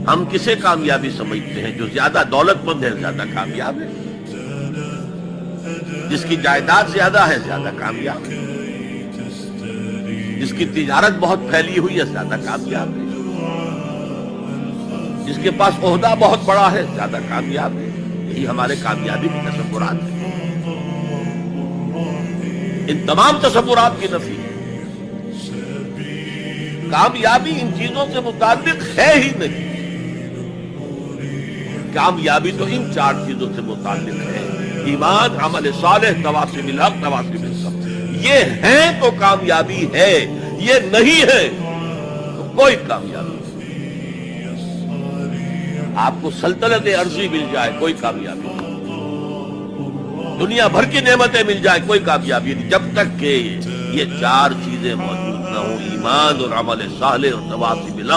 ہم کسے کامیابی سمجھتے ہیں؟ جو زیادہ دولت مند ہے زیادہ کامیاب ہے، جس کی جائیداد زیادہ ہے زیادہ کامیاب ہے، جس کی تجارت بہت پھیلی ہوئی ہے زیادہ کامیاب ہے، جس کے پاس عہدہ بہت بڑا ہے زیادہ کامیاب ہے۔ یہی ہمارے کامیابی کے تصورات ہیں۔ ان تمام تصورات کی نفی ہے۔ کامیابی ان چیزوں سے متعلق ہے ہی نہیں۔ کامیابی تو ان چار چیزوں سے متعلق ہے: ایمان، عمل صالح، تواصی بالحق، تواصی بالصبر۔ یہ ہیں تو کامیابی ہے، یہ نہیں ہے تو کوئی کامیابی نہیں۔ آپ کو سلطنت عرضی مل جائے کوئی کامیابی نہیں، دنیا بھر کی نعمتیں مل جائے کوئی کامیابی نہیں، جب تک کہ یہ چار چیزیں موجود نہ ہوں: ایمان اور عمل صالح اور تواصی بالحق